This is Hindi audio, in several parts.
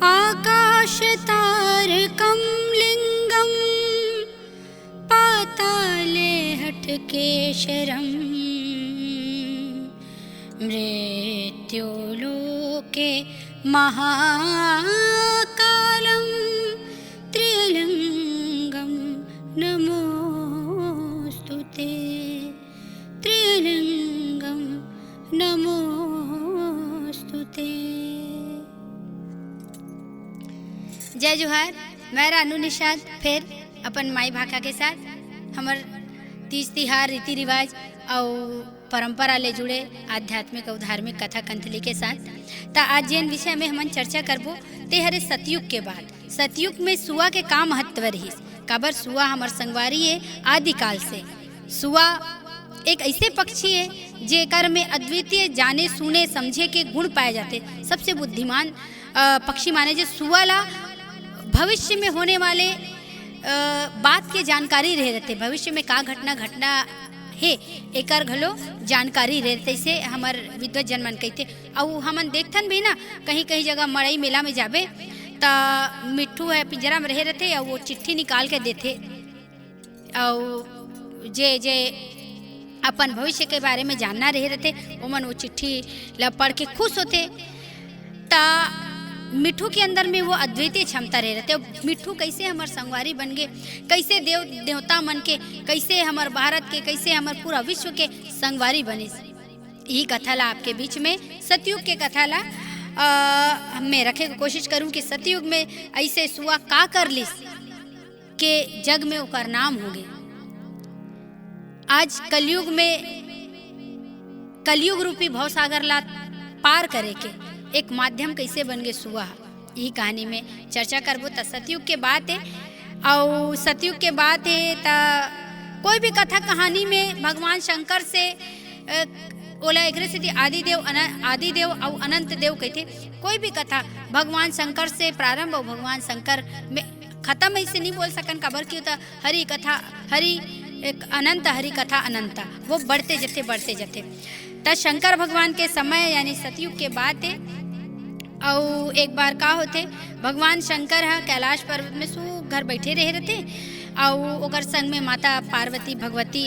आकाशतारकं लिङ्गं पाताले हठकेशरं मृत्युलोके महाकालं त्रिलिङ्गं नमोस्तुते त्रिलिङ्गं नमोस्तुते। जय जोहार। मैं रानू निषाद फिर अपन माई भाखा के साथ हमर तीज तिहार रीति रिवाज और परंपरा ले जुड़े आध्यात्मिक और धार्मिक कथा कंथली के साथ ता आज जिन विषय में हमन चर्चा करबो ते हरे सतयुग के बाद। सतयुग में सुआ के का महत्व रहीस, काबर सुआ हमर संगवारी है आदिकाल से। सुआ एक ऐसे पक्षी है जेकर में अद्वितीय जाने सुने समझे के गुण पाए जाते। सबसे बुद्धिमान पक्षी माने जे सुआ ला भविष्य में होने वाले बात के जानकारी रह रहते, भविष्य में का घटना है एकर घलो जानकारी रहते से हमर विद्वत जन मन कहते। और हमन देखथन भी ना कहीं कहीं जगह मड़ई मेला में जाबे ता मिट्ठू है पिंजरा में रह रहते और वो चिट्ठी निकाल के देते और जे जे अपन भविष्य के बारे में जानना रह रहते ओमन वो चिट्ठी ला पढ़ के खुश होते। ता मिट्ठू के अंदर में वो अद्वितीय क्षमता रह रहते। मिट्ठू कैसे हमार संगवारी बन गए, कैसे देव देवता मन के, कैसे हमार भारत के, कैसे हमार पूरा विश्व के संगवारी बने। यही कथा ला आपके बीच में सतयुग के कथा ला मैं रखे की कोशिश करूं कि सतयुग में ऐसे सुआ का कर लिस के जग में ओकर नाम हो गए। आज कलयुग में कलयुग रूपी भवसागर ला पार करे के एक माध्यम कैसे बन गए सुआ, यही कहानी में चर्चा करबो। त सतयुग के बात है और सतयुग के बात है त कोई भी कथा कहानी में भगवान शंकर से ओला एकरे से आदिदेव और अनंत देव कहते। कोई भी कथा भगवान शंकर से प्रारंभ और भगवान शंकर में खत्म ऐसे नहीं बोल सकन, काबर की होता हरि कथा हरि एक अनंत, हरि कथा अनंत, वो बढ़ते जाते। त शंकर भगवान के समय यानी सतयुग के बात है। और एक बार का होते भगवान शंकर है कैलाश पर्वत में घर बैठे रह रहते और ओकर संग में माता पार्वती भगवती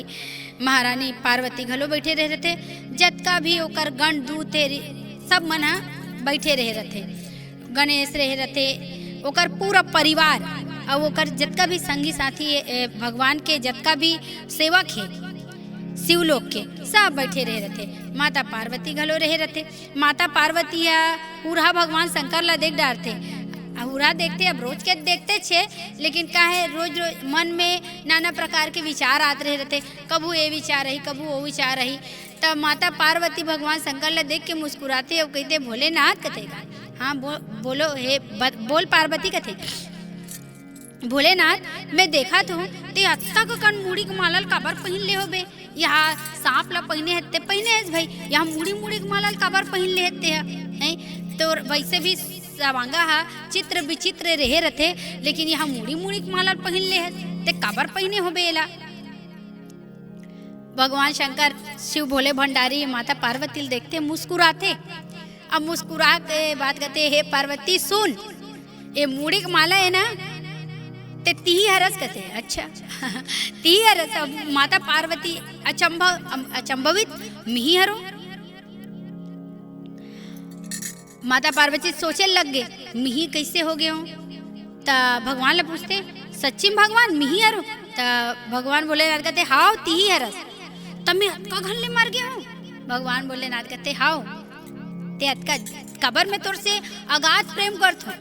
महारानी पार्वती घलो बैठे रह रहते। जतका भी ओकर गण दूत सब मन बैठे रह रहते, गणेश रह रहते, ओकर पूरा परिवार और ओकर जतका भी संगी साथी भगवान के जतका भी सेवक है शिवलोक के सब बैठे रह रहते। माता पार्वती घलो रह रहते। माता पार्वती या पूरा भगवान शंकर ला देख डारते। पूरा देखते अब रोज के देखते छे, लेकिन का है रोज मन में नाना प्रकार के विचार आते रह रहते। कबू ये विचार रही, कबू वो विचार रही। तब माता पार्वती भगवान शंकर ला देख के मुस्कुराते और कहते भोलेनाथ कथे। हाँ बोलो हे बोल पार्वती कथे। भोलेनाथ मैं देखा तो ते अत्ता का कण मूड़ी के मालाल काबर पहन ले होबे, यहाँ सांप ला पहने हते पहने है भाई, यहाँ मूड़ी के मालाल काबर पहन ले हते हैं। तो वैसे भी सवांगा हा चित्र विचित्र रहे रहते, लेकिन यहाँ मूड़ी के मालाल पहन ले है ते काबर पहने होबे एला। भगवान शंकर शिव भोले भंडारी माता पार्वती देखते मुस्कुराते। अब मुस्कुरा के बात करते, हे पार्वती सुन, ये मूड़ी की माला है ना ते तीही हरस कहते। अच्छा तीही हरस। माता पार्वती अचंभवित मिही हरो। माता पार्वती सोचे लग गए मिही कैसे हो गए हो। ता भगवान ला पूछते सच्ची भगवान मिही हरो। ता भगवान भोलेनाथ कहते हाउ तीही हरस। तब मैं अतका घन ले मर गया हूँ। भगवान भोलेनाथ कहते हाउ ते अतका कबर में तोर से अगाध प्रेम करत हूँ,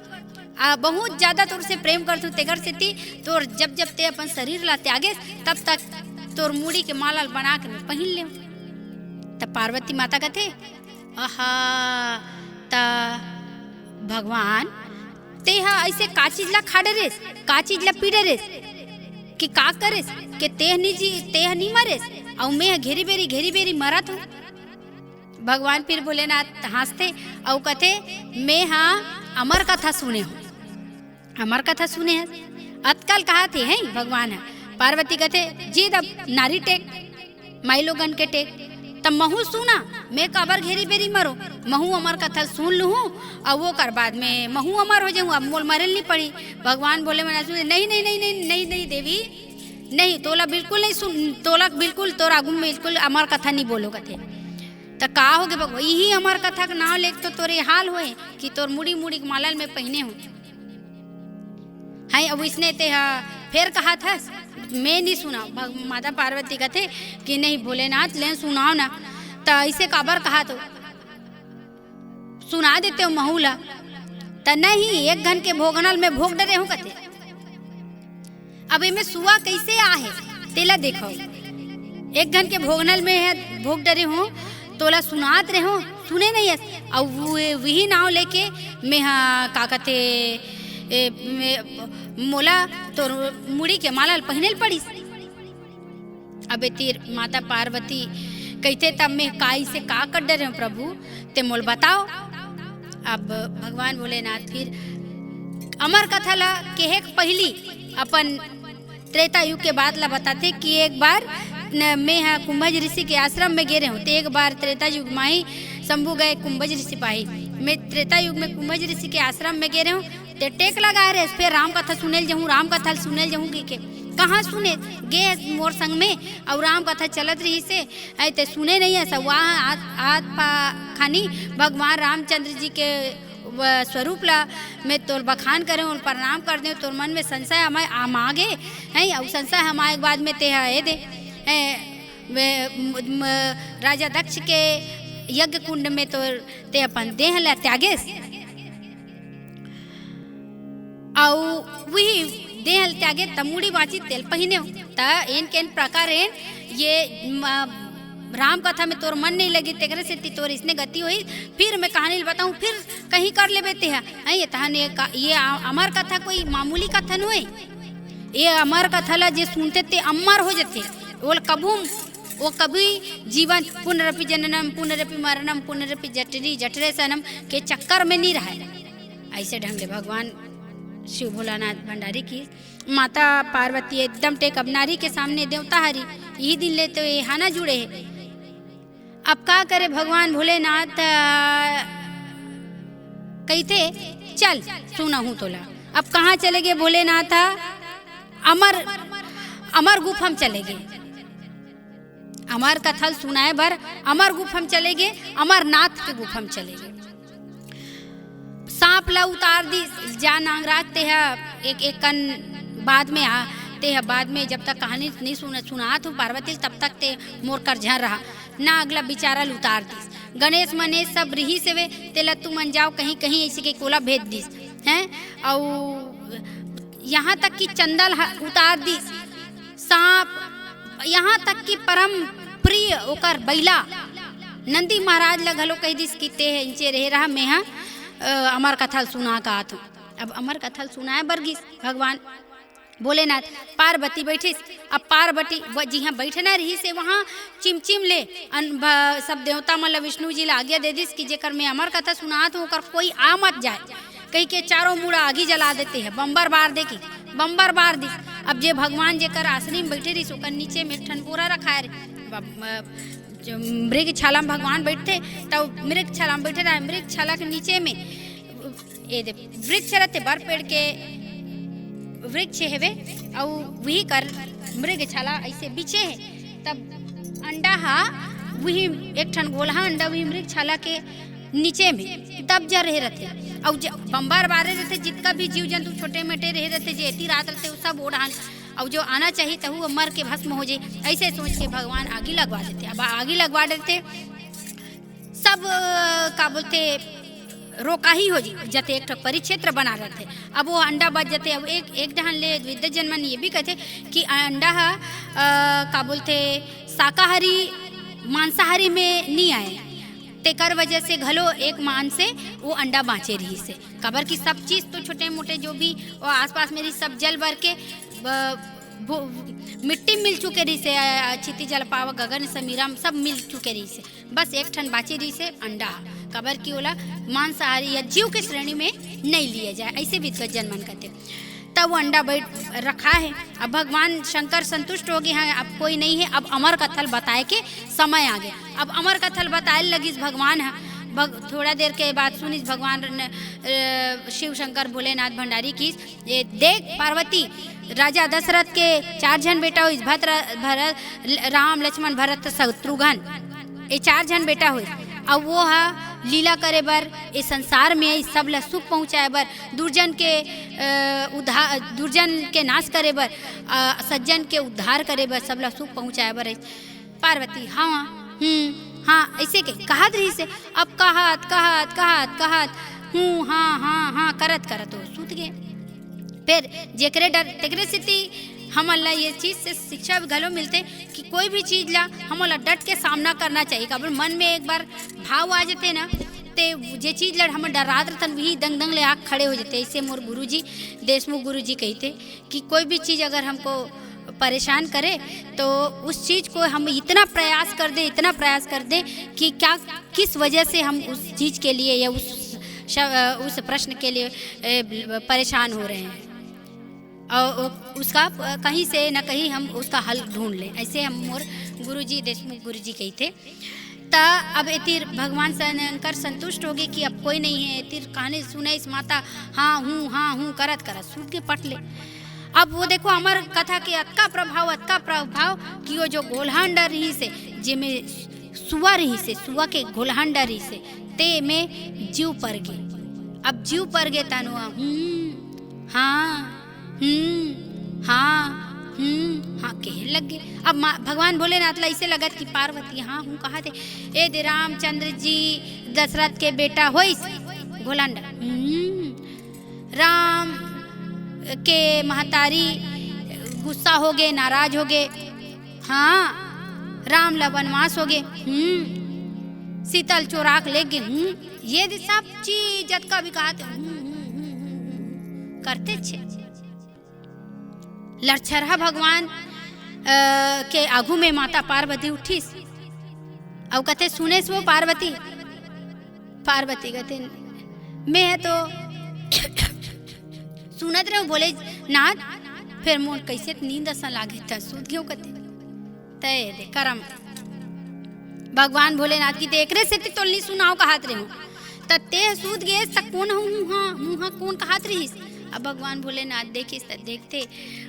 बहुत ज्यादा तोर से प्रेम करतू तेगर से ती तोर जब ते अपन शरीर ला त्यागे तब तक तोर मूड़ी के मालाल बना के पहन ले। तब पार्वती माता कहते आहा ता भगवान ते ऐसे का चीज ला खा डरेस, का चीज ला पी डरेस कि का करेस के तेह नहीं मरेस और मैं घेरी बेरी मरत हूँ। भगवान फिर भोलेनाथ हंसते और कहते मैं हाँ अमर कथा सुने हूँ, अमर कथा सुने हैं। अतकाल कहा थे हैं भगवान है। पार्वती कहते जी तब नारी टेक माइलोगन के टेक तब महू सुना मैं काबर घेरी बेरी मरो, महू अमर कथा सुन लूँ और वो कर बाद में महू अमर हो जाऊँ, अब मोल मरल नहीं पड़ी। भगवान बोले मैंने सुन, नहीं नहीं नहीं नहीं नहीं नहीं देवी नहीं, तोला बिल्कुल नहीं सुन, तोला बिल्कुल तोर आगू में बिल्कुल अमर कथा नहीं बोलो कथे। तो का हो गए भगवान, यही अमर कथा का नाम लेके तो तोरे हाल होए कि तोर मुड़ी मुड़ी मालल में पहने हो। हाय अब इसने ते फिर कहा था, मैं नहीं सुना। माता पार्वती कहते कि नहीं भोलेनाथ ले सुनाओ ना। तो ऐसे काबर कहा तो सुना देते हो महूला। तो नहीं, एक घन के भोगनल में भोग डरे हो कहते। अब इनमें सुआ कैसे आहे तेला देखो, एक घन के भोगनल में है भोग डरे हो, तोला सुनात रहे हो, सुने नहीं है। और वही नाव लेके मैं का कहते मोला तो मुड़ी के मालल पहनल पड़ी। अबे तीर माता पार्वती कहते तब मैं काई से का कर डरे प्रभु, ते मोल बताओ। अब भगवान भोलेनाथ फिर अमर कथा ला के पहली अपन त्रेता युग के बाद ला बताते कि एक बार मैं कुंभज ऋषि के आश्रम में गे रहे हूँ। तो एक बार त्रेता युग में ही शंभू गए कुंभज ऋषि पाही, मैं त्रेता युग में कुंभज ऋषि के आश्रम में गे रहे हूँ। ते टेक लगा रहे फिर राम कथा सुनेल जाऊँ, राम कथा सुनेल जाऊँ के कहाँ सुने गे मोर संग में, और राम कथा चलत रही से ऐते सुने नहीं है। सब वहाँ आत खानी भगवान रामचंद्र जी के स्वरूप ला मैं तोर बखान करें और प्रणाम कर दें, तोर मन में संशय हमारे आगे है, और संशय हमारे बाद में ते है दे राजा दक्ष के यज्ञ कुंड में तो ते अपन देह ला त्यागे, और वही देह त्यागे तमुड़ी बाची तेल पहने हो। इन के प्रकार ये राम कथा में तोर मन नहीं लगी तेरे से तोर इसने गति हुई। फिर मैं कहानी बताऊं, फिर कहीं कर ले बेते हैं ये तहन ये अमर कथा कोई मामूली कथा नहीं है। ये अमर कथा ला जे सुनते ते अमर हो जाते, वो कभी जीवन पुनरपि जननम पुनरपि मरणम पुनरपि जठरी जठरे सनम के चक्कर में नहीं रहा। ऐसे ढंग से भगवान शिव भोलानाथ भंडारी की माता पार्वती एकदम टेक अब नारी के सामने देवता हरी यही दिन ले तो ये हाना जुड़े है। अब का करे भगवान भोलेनाथ कहते चल सुना हूँ तोला। अब कहाँ चले गए भोलेनाथ, अमर गुफम चले गए, अमर कथा सुनाए भर अमर गुफम चले गए, अमरनाथ के गुफम चले गए। सांप ला उतार दी जा नांगराज ते है एक एक कन बाद में आते है, बाद में जब तक कहानी नहीं सुना तो पार्वती तब तक ते मोर कर झर रहा ना, अगला बेचारा उतार दिस। गणेश मनेश सब रही से वे तेला तू मन जाओ कहीं कहीं ऐसे के कोला भेज दिस हैं, और यहाँ तक कि चंदल उतार दिस, सांप यहाँ तक कि परम प्रिय ओकर बैला नंदी महाराज लगलो कह दिस कि ते इंचे रह रहा मैं अमर कथा सुना का आत। अब अमर कथा सुनाए बरगिस भगवान भोलेनाथ, पार्वती बैठिस। अब पार्वती जी हाँ बैठना रही से वहाँ चिमचिम ले सब देवता मतलब विष्णु जी ला आज्ञा दे दिस कि जेकर मैं अमर कथा सुनात हूँ कोई आ मत जाए, कहीं के चारों मुड़ा आगी जला देते हैं, बम्बर बार दे की बम्बर बार दिस। अब जे भगवान जेकर आसनी में बैठे रही ओकर नीचे में ठनपोरा रखा है, मृग छाला में भगवान बैठते तो मृग छाला में बैठे रहा, मृग छाला के नीचे में ये वृक्ष रहते बर पेड़ के वृक्ष है और वही कर मृग छाला ऐसे बिछे है। तब अंडा हा वही एक ठन गोला अंडा वही मृग छाला के नीचे में तब जा रहे रहते, और बम्बार बारे रहते जितना भी जीव जंतु छोटे मोटे रहे रहते जे एती रात रहते वो सब ओढ़ान, और जो आना चाहिए तो वो मर के भस्म हो जाए। ऐसे सोच के भगवान आगे लगवा देते। अब आगे लगवा देते सब का बोलते रोका ही हो जी जते एक परिक्षेत्र बना रहे थे। अब वो अंडा बच जाते। अब एक ढहान ले विद्या जन्मन ये भी कहते कि अंडा का बोलते शाकाहारी मांसाहारी में नहीं आए, तेकर वजह से घलो एक मान से वो अंडा बाँचे रही से कबर की सब चीज़ तो छोटे मोटे जो भी और आसपास मेरी सब जल भर के मिट्टी मिल चुके रही से, छिती जल पावा गगन समीरा सब मिल चुके रही से, बस एक ठन बाची रही से अंडा कबर की ओला मांसाहारी या जीव के श्रेणी में नहीं लिए जाए। ऐसे विद्वत जनमन कहते। तब वो अंडा बैठ रखा है। अब भगवान शंकर संतुष्ट हो गए, हाँ अब कोई नहीं है, अब अमर कथल बताए के समय आ गया। अब अमर कथल बताए लगिस भगवान है। थोड़ा देर के बाद सुनिस भगवान शिव शंकर भोलेनाथ भंडारी की, ये देख पार्वती, राजा दशरथ के 4 जन बेटा हुई, भरत, राम लक्ष्मण भरत शत्रुघ्न, ये 4 जन बेटा हुई। अब वो है लीला करे बर ये संसार में सब ला सुख पहुँचाए बर, दुर्जन के नाश करे बर, सज्जन के उद्धार करे बर, सब ला सुख पहुँचाए बर। पार्वती हाँ हाँ ऐसे के कहत रही से, अब कहत हूँ हाँ करत हो सूत गए। फिर जेकरे डर तेकरे स्थिति हमन ला ये चीज़ से शिक्षा घलो मिलते कि कोई भी चीज़ ला हमन ला डट के सामना करना चाहिए। काबर मन में एक बार भाव आ जाते ना, ते जे चीज़ ला हम डरात रहतन वही दंग ले आँख खड़े हो जाते। ऐसे मोर गुरुजी देशमुख गुरुजी कहते कि कोई भी चीज़ अगर हमको परेशान करे तो उस चीज़ को हम इतना प्रयास कर दें कि क्या किस वजह से हम उस चीज़ के लिए या उस प्रश्न के लिए परेशान हो रहे हैं, और उसका कहीं से न कहीं हम उसका हल ढूंढ लें। ऐसे हम मोर गुरुजी देशमुख गुरुजी कहते। ता अब एतिर भगवान शंकर संतुष्ट हो गए कि अब कोई नहीं है। एतिर कहानी सुने इस माता हाँ हूँ करत सूट के पट ले। अब वो देखो अमर कथा के अतका प्रभाव कि वो जो गोल्हांडा रही से जिमे सुआ रही से, सुआ के गोल्हांडा रही से ते में जीव पर गे। अब जीव पर गे तनुआ हाँ कहे लग गए। अब भगवान भोलेनाथ ला ऐसे लगत कि पार्वती हाँ हूँ कहा थे ए दे रामचंद्र जी दशरथ के बेटा होइस गोलांडा। राम के महतारी गुस्सा हो गए, नाराज हो गए। हाँ राम ला वनवास हो गए। शीतल चोराक ले गए। ये सब चीज जतका भी कहते करते छे। लड़छरहा भगवान के आगू में माता पार्वती उठीस और कहते सुने वो पार्वती कहते मैं है तो सुनत रहे बोले नाथ। फिर मोर कैसे नींद असा लागे था सूत क्यों कहते तय दे करम भगवान भोलेनाथ की देखरे से तोलनी सुनाओ कहत रहे हूँ ते सूत गए कौन हूँ हाँ कौन कहत रही। अब भगवान भोलेनाथ देखते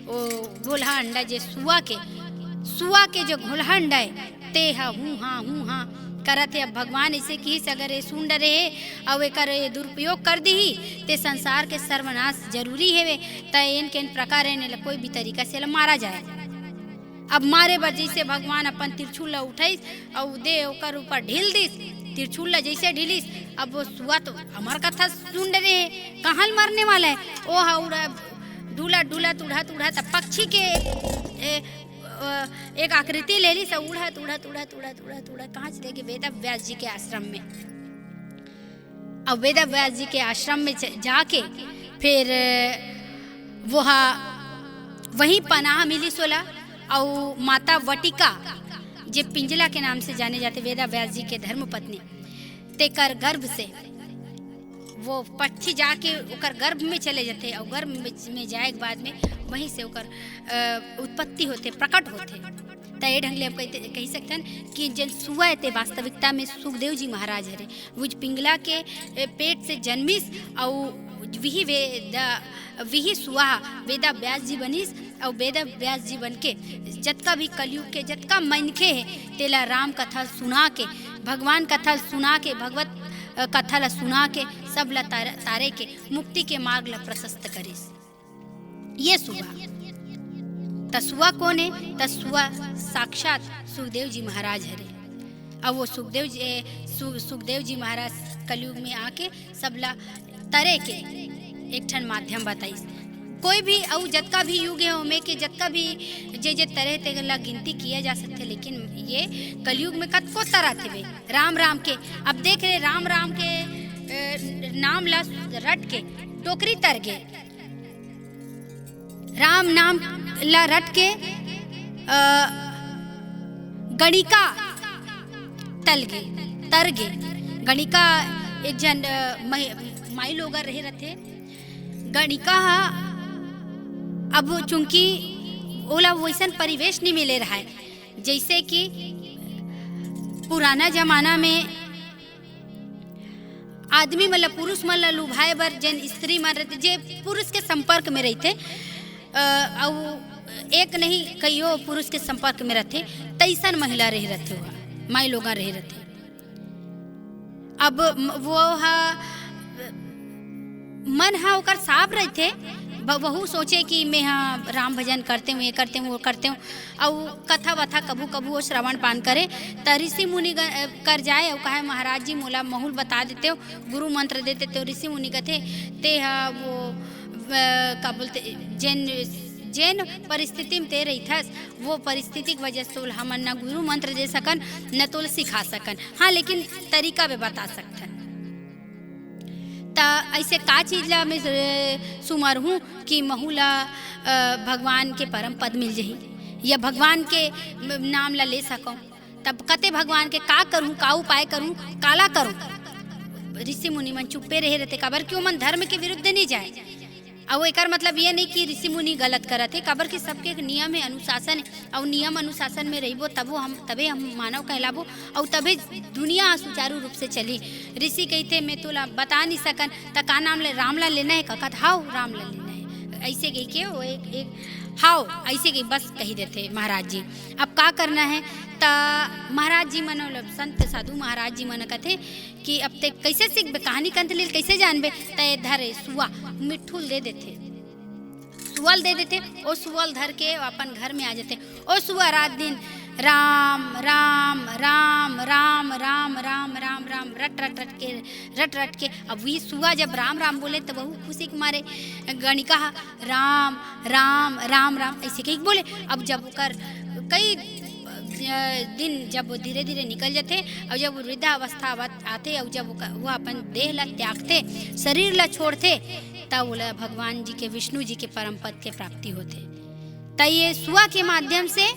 वो घोलहा अंडा जे सुआ के जो घोलहा अंडा है ते हूँ हाँ करत है। अब भगवान ऐसे की अगर ये सुन डरे है और एकर दुरुपयोग कर दी ते संसार के सर्वनाश जरूरी है। तन के प्रकार कोई भी तरीका से मारा जाए। अब मारे बर जैसे भगवान अपन तिरछुल उठाइस और दे ओकर ऊपर ढील दिस। तिरछुल जैसे ढीलिस अब वो सुआ तो अमर कथा सुन रहे हैं कहाँ मरने वाला है। ओ हा उड़ा ढूला उड़ात पक्षी के एक आकृति ले ली सब उड़ात कहाँ चले गए वेद व्यास जी के आश्रम में। अब वेद व्यास जी के आश्रम में जाके फिर वहीं पनाह मिली सोला और माता वटिका जे पिंजला के नाम से जाने जाते वेद व्यास जी के धर्मपत्नी तेकर गर्भ से वो पक्षी जाके ओकर गर्भ में चले जाते और गर्भ में जाए के बाद में वहीं से ओकर उत्पत्ति होते प्रकट होते। तो ये ढंग ले हम कह सकते हैं कि जन सुआ थे वास्तविकता में सुखदेव जी महाराज हरे वो पिंगला के पेट से जन्मिस और विही सुआ वेदा व्यास जी बनिस और वेदा व्यास जी बन के जतका भी कलयुग के जतका मनखे है तेला राम कथा सुना के भगवान कथा सुना के भगवत कथा ला सुना के सब ला तारे के मुक्ति के मार्ग ला प्रशस्त करिस। ये तसुआ कौन है? तसुआ साक्षात सुखदेव जी महाराज हरे। अब वो सुखदेव जी महाराज कलयुग में आके सबला तरे के एक ठन माध्यम बताइस। कोई भी और जतका भी युग है उनमें के जतका भी जे तरह तेला गिनती किया जा सकते, लेकिन ये कलयुग में कतको तरह थे वे राम के। अब देख रहे राम के नाम ला रट के टोकरी तर गे, राम नाम ला रट के गणिका तर गे। गणिका एक जन माई लोग रहे रहते। गणिका अब चूंकि ओला वैसन परिवेश नहीं मिले रहा है जैसे कि पुराना जमाना में आदमी मतलब पुरुष मन ला लुभाए बर जेन स्त्री मन रहते जे पुरुष के संपर्क में रहते और एक नहीं कईयो पुरुष के संपर्क में रहते तैसन महिला रह रहते हुआ माई लोग रह रहते। अब वो मन हा ओकर साफ रहते बहु सोचे कि मैं हाँ राम भजन करते हूँ, ये करते हूँ, वो करते हूँ और कथा वथा कभू कभू वो श्रवण पान करे त ऋषि मुनि कर जाए और कहे महाराज जी मोला महूल बता देते हो, गुरु मंत्र देते तो ऋषि मुनि कहते ते हा वो का बोलते जेन परिस्थिति में ते रही थस वो परिस्थिति की वजह से हमन न गुरु मंत्र दे सकन न तो सिखा सकन, हाँ लेकिन तरीका भी बता सकन। ता ऐसे का चीज ला मैं सुमर हूँ कि महूला भगवान के परम पद मिल जही या भगवान के नाम ला ले सकूँ, तब कते भगवान के का करूँ, का उपाय करूँ, काला करूँ। ऋषि मुनि मन चुप्पे रहे रहते काबर क्यों मन धर्म के विरुद्ध नहीं जाए। और एक मतलब ये नहीं कि ऋषि मुनि गलत करते काबर कि सबके एक नियम है, अनुशासन है और नियम अनुशासन में रहिबो तबे हम मानव कहलाबो और तबे दुनिया सुचारू रूप से चली। ऋषि कहते मैं तोला बता नहीं सकन त का नाम ले राम ला लेना है कहत हाउ राम ला लेना है ऐसे कह के वो एक हाउ ऐसे कही बस कही देते महाराज जी। अब का करना है ता महाराज जी मन संत साधु महाराज जी मन कहते कि अब ते कैसे सीखबे कहानी कंत लेल कैसे जानबे तय धरे सुआ मिठुल दे देते, सुअल दे देते ओ सुअल धर के अपन घर में आ जाते ओ सुआ रात दिन राम राम राम राम राम राम राम राम रट रट के अब वही सुआ जब राम राम बोले तो बहु खुशी के मारे गणिका राम राम राम राम ऐसे कहीं बोले। अब जब कर कई दिन जब वो धीरे धीरे निकल जाते और जब वृद्धावस्था आते और जब वो अपन देह ला त्यागते शरीर ला छोड़ते तब बोला भगवान जी के विष्णु जी के परम पद के प्राप्ति होते। त ये सुआ के माध्यम से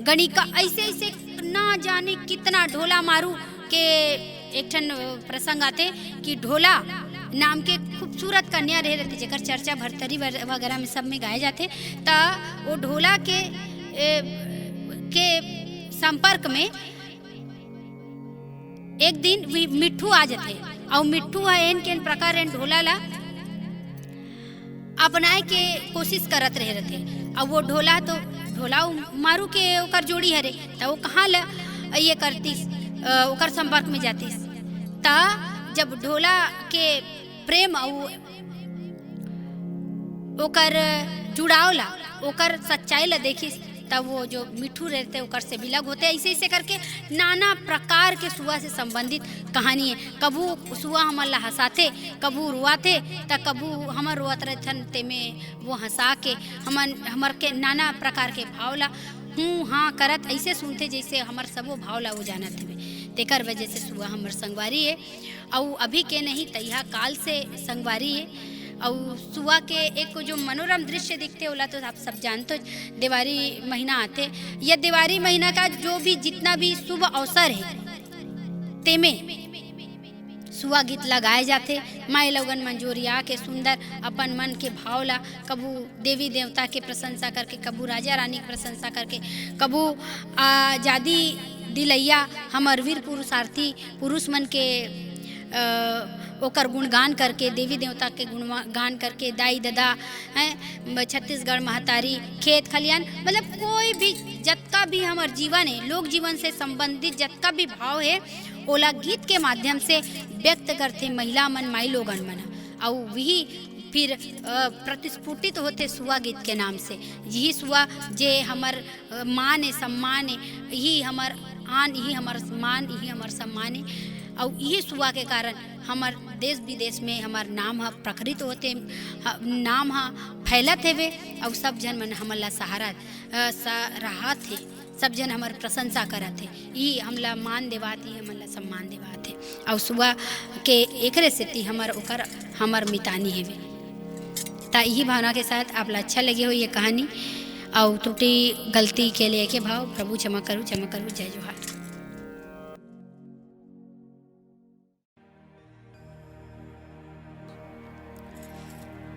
गणिका ऐसे ऐसे ना जाने कितना ढोला मारू के एक ठन प्रसंग आते कि ढोला नाम के खूबसूरत कन्या रह रहते जेकर चर्चा भरतरी वगैरह में सब में गाए जाते ता वो ढोला के संपर्क में एक दिन मिट्ठू आ जाते और मिट्ठू है के प्रकार ढोला ला अपनाए के कोशिश करत रहे रहते और वो ढोला तो ढोला मारू के ओकर जोड़ी हरे तो वो कहाँ ला ये करतीस ओकर संपर्क में जातीस ता जब ढोला के प्रेम ओकर जुड़ाव ला ओकर सच्चाई ला देखिस तब वो जो मिठू रहते ओकर से विलग होते ऐसे ऐसे करके नाना प्रकार के सुआ से संबंधित कहानी है। कबू सुआ हमर ला हंसाते कबू रुआते त कबू हमर रोअत रहथन ते में वो हंसा के हमर के नाना प्रकार के भाव ला हूँ हाँ करत ऐसे सुनते जैसे हमर सबो भाव ला वो जानत हवे। तेकर वजह से सुआ हमर संगवारी है और अभी के नहीं तैहा काल से संगवारी है। और सुआ के एक जो मनोरम दृश्य दिखते होला तो आप सब जानते हो दिवाली महीना आते या दिवाली महीना का जो भी जितना भी शुभ अवसर है तेमे सुआ गीत लगाए जाते माई लोगन मंजूरिया के सुंदर अपन मन के भाव ला कबू देवी देवता के प्रशंसा करके कबू राजा रानी की प्रशंसा करके कबू आजादी दिलैया हमर वीर पुरुषार्थी पुरुष मन के ओकर गुणगान करके देवी देवता के गुणगान करके दाई दादा हैं छत्तीसगढ़ महतारी खेत खलियान मतलब कोई भी जतका भी हमार जीवन है लोक जीवन से संबंधित जतका भी भाव है ओला गीत के माध्यम से व्यक्त करते महिला मन माई लोगन मन और वही फिर प्रतिस्फुटित होते सुआ गीत के नाम से। यही सुआ जे हमार मान है सम्मान है यही हमार आन यही हमार मान यही हमार सम्मान है और यही सुआ के कारण हमार देश विदेश में हमार नाम हा प्रखरित होते नाम हा फैलत हेवे और सब जन मन हमला सहारा राहत है सब जन हमार प्रशंसा करत है ये हमला मान देवात ही हमला सम्मान देवात है और सुआ के एकरे से हमार ओकर हमार मितानी हेवे। ता यही भावना के साथ आपला अच्छा लगे हो ये कहानी और त्रुटि गलती के लिए के भाव प्रभु क्षमा करूँ जय जोहार।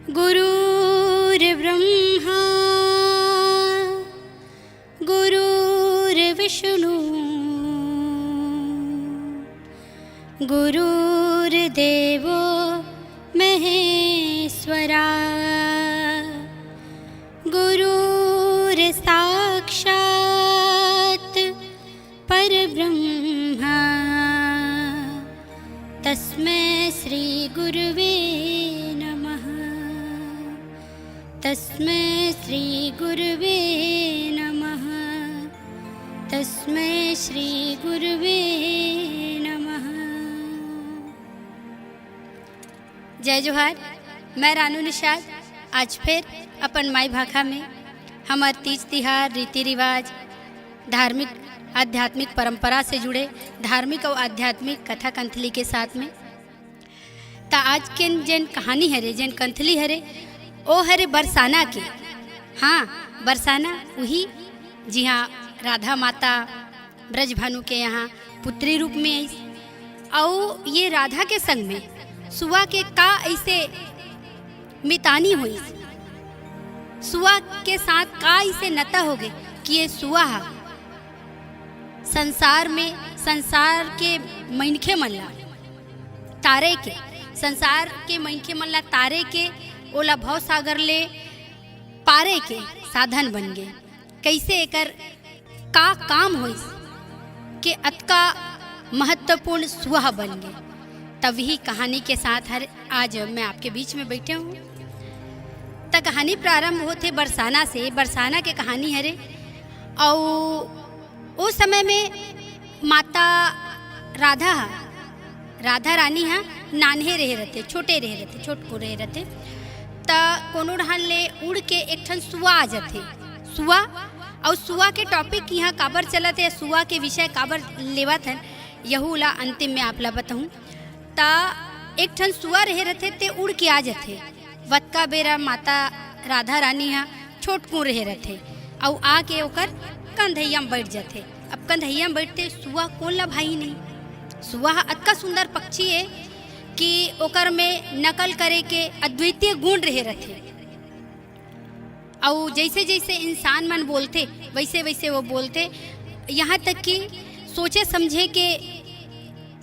गुरुर्ब्रह्मा गुरुर्देवो महेश्वरा गुरुर्साक्षात् परब्रह्मा तस्मै श्री गुरुवे नमः। तस्मै श्री गुरुवे नमः। तस्मै श्री गुरुवे नमः। जय जोहार। मैं रानू निषाद आज फिर अपन माई भाखा में हमार तीज तिहार रीति रिवाज धार्मिक आध्यात्मिक परंपरा से जुड़े धार्मिक और आध्यात्मिक कथा कंथली के साथ में ता आज के जन कहानी हरे जन कंथली हरे ओ हरे बरसाना के। हाँ, बरसाना वही जी हाँ, राधा माता ब्रजभानु के यहाँ पुत्री रूप में आई और ये राधा के संग में सुआ के का ऐसे मितानी हुई, सुआ के साथ का ऐसे नता हो गए कि ये सुआ संसार में संसार के मनखे मल्ला तारे के संसार के मनखे मल्ला तारे के ओला भव सागर ले पारे के साधन बन गए। कैसे एकर का काम होई के अतका महत्वपूर्ण सुहा बन गए। तभी कहानी के साथ हर आज मैं आपके बीच में बैठे हूँ। त कहानी प्रारंभ होते बरसाना से। बरसाना के कहानी हरे और उस समय में माता राधा रानी हाँ नान्हे रहे रहते, छोटे रहे रहते, छोटको रहे रहते। त कोनो ढहान ले उड़ के एक ठन सुआ आ जाते। सुआ और सुआ के टॉपिक यहाँ काबर चलत है, सुआ के विषय काबर लेवत है, यहू ला अंतिम में आप ला बताऊँ। ता एक ठन सुआ रहे रहते ते उड़ के आ जाते। वतका बेरा माता राधा रानी यहाँ छोटकू रहे रहते और आके ओकर कंधैया में बैठ जाते। अब कंधैया में बैठते सुआ कौन ला भाई नहीं। सुआ अतका सुंदर पक्षी है कि ओकर में नकल करे के अद्वितीय गुण रहे रहते और जैसे जैसे इंसान मन बोलते वैसे वैसे वो बोलते। यहाँ तक कि सोचे समझे के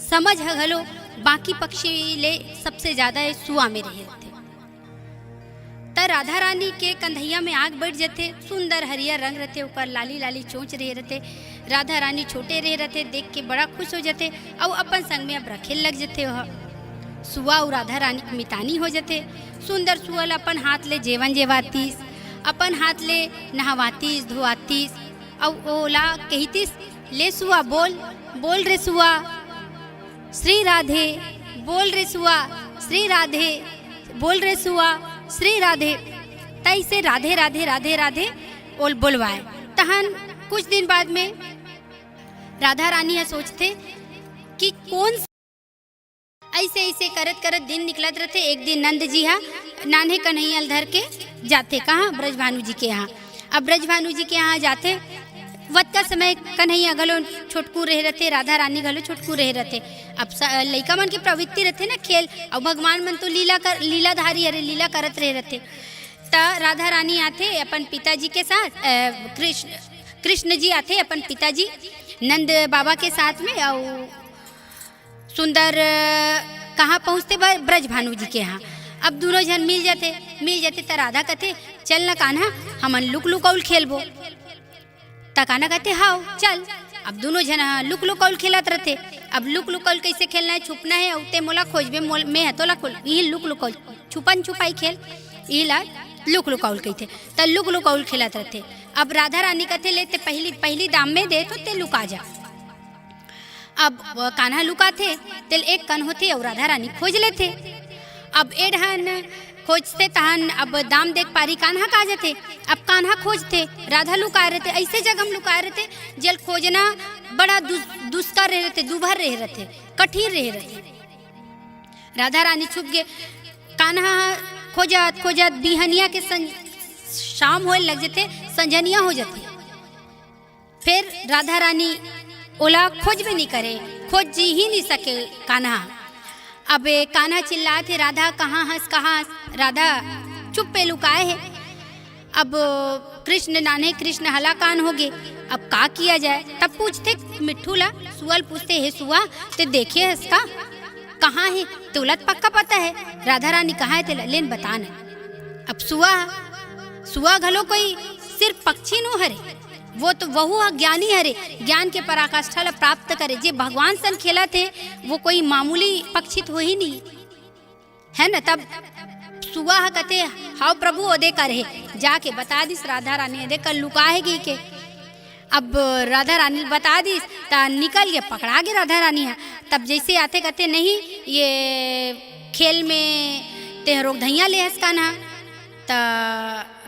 समझ हलो बाकी पक्षी ले सबसे ज़्यादा सुआ में रहे रहते। त राधा रानी के कंधैया में आग बैठ जाते। सुंदर हरियर रंग रहते, ऊपर लाली लाली चोंच रहे रहते। राधा रानी छोटे रहे रहते, देख के बड़ा खुश हो जाते और अपन संग में अब रखेल लग जाते। वह सुआ और राधा रानी मितानी हो जाते। सुंदर सुअल अपन हाथ ले जेवन जेवातीस, अपन हाथ ले नहवातीस धोआतीस और ओला कहतीस ले सुआ बोल बोल रे सुआ श्री राधे, बोल रे सुआ श्री राधे, बोल रे सुआ श्री राधे। तैसे राधे राधे राधे राधे ओल बोलवाए। तहन कुछ दिन बाद में राधा रानी यह सोचते कि कौन ऐसे ऐसे करत करत दिन निकलत रहते। एक दिन नंद जी हाँ नान्हे कन्हैया धर के जाते कहाँ, ब्रजभानु जी के यहाँ। अब ब्रजभानु जी के यहाँ जाते वत का समय कन्हैया गलो छोटकू रहे रहते, राधा रानी गलो छोटकू रहे रहते। अब लइका मन की प्रवृत्ति रहते ना खेल और भगवान मन तो लीलाधारी अरे लीला करत रहे रहते। त राधा रानी आते अपन पिताजी के साथ, कृष्ण जी आते अपन पिताजी नंद बाबा के साथ में और सुंदर कहाँ पहुँचते ब्रजभानु जी के यहाँ। अब दोनों जन मिल जाते त राधा कहते चल ना कान्हा हमन लुक लुकौल खेलबो। त कान्हा कहते हाँ चल। अब दोनों जन लुक लुकौल खेलत रहते। अब लुक लुकौल कैसे खेलना है, छुपना है उते मोला खोजबे मैं हतोला खोल यही लुक लुकौल छुपन छुपाई खेल यही ला लुक लुकौल कहते। त लुक लुकौल खेलत रहते। अब राधा रानी कहते लेते पहली दाम में दे तो ते लुका जा। अब कान्हा लुकाते तेल एक कन होते और राधा रानी खोज लेते। अब एढ़न खोजते तहन अब दाम देख पारी कान्हा का जाते। अब कान्हा खोजते राधा लुका रहते, ऐसे जगह लुका रहते जल खोजना बड़ा दुष्कर रहे रहते, दुभर रहे रहते, कठिन रहे रहते। राधा रानी छुप गए। कान्हा खोजत खोजत बिहनिया के शाम होए लग जाते, संझनिया हो जाते। फिर राधा रानी ओला खोज भी नहीं करे, खोज ही नहीं सके कान्हा। अब कान्हा चिल्लाए थे राधा कहाँ हंस कहाँ हंस, राधा चुप पे लुकाए है। अब कृष्ण नाने कृष्ण हला कान हो गए। अब का किया जाए, तब पूछते मिट्ठू ला सुअल पूछते हे सुआ ते देखे हंसका कहाँ है तोला तो पक्का पता है, राधा रानी कहाँ है तेला लेन बताना। अब सुआ घलो कोई सिर्फ पक्षी नो हरे, वो तो वहु ज्ञानी हरे, ज्ञान के पराकाष्ठा ला प्राप्त करे। जे भगवान सन खेला थे वो कोई मामूली पक्षी तो ही नहीं है न। तब सुआ कहते हाउ प्रभु ओदे करे जाके बता दिस राधा रानी दे कर लुका है के। अब राधा रानी बता दिस ता निकल गए, पकड़ा गए राधा रानी है। तब जैसे आते कहते नहीं ये खेल में ते रोक धैया ले हस कान्हा, ता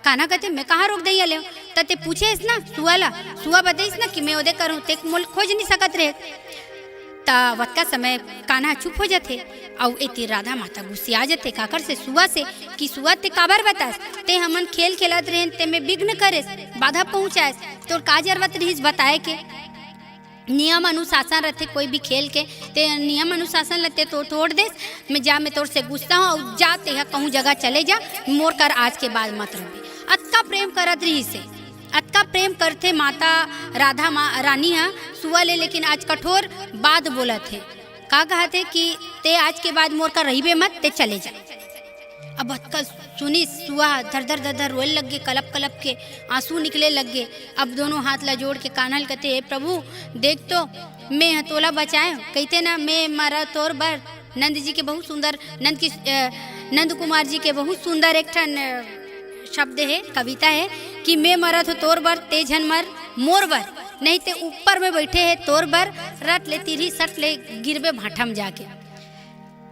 कान्हा कहते मैं कहाँ रोक दैया ले, ते पूछे ना सुआ बताइस ना कि मैं ओदे करूँ ते मोल खोज नहीं सकत रहे। ता वत का समय कान्हा चुप हो जाते और इतनी राधा माता गुस्सिया जाते काकर से सुआ से कि सुआ ते काबर बतास, ते हमन खेल खेलत रहे ते में विघ्न करे बाधा पहुँचाएस, तो का जरूरत रही बताए के। नियम अनुशासन रहते कोई भी खेल के, ते नियम अनुशासन लगते तो तोड़ दे, मैं तोर से गुस्सा हूँ और जाते है कहूँ जगह चले जा, मोर कर आज के बाद मत रहे। अतका प्रेम करत रही से, अतका प्रेम करते माता राधा रानी है सुआ ले, लेकिन आज कठोर बात बोला थे। का कहा थे कि ते आज के बाद मोर का रही मत, ते चले जा। अब अतका सुनी सुआ धर धर रोए लग गए, कलप कलप के आंसू निकले लग गए। अब दोनों हाथ ला जोड़ के कान्हा कहते हे प्रभु देख तो मैं हतोला बचाए, कहते ना मैं मारा तोर बर। नंद जी के बहुत सुंदर नंद कुमार जी के बहुत सुंदर एक ठन शब्द है, कविता है कि मैं मरत हो तोर बर ते झन मर मोर बर, नहीं ते ऊपर में बैठे है तोर बर रट ले तिरही सट ले गिरबे भाठम जाके।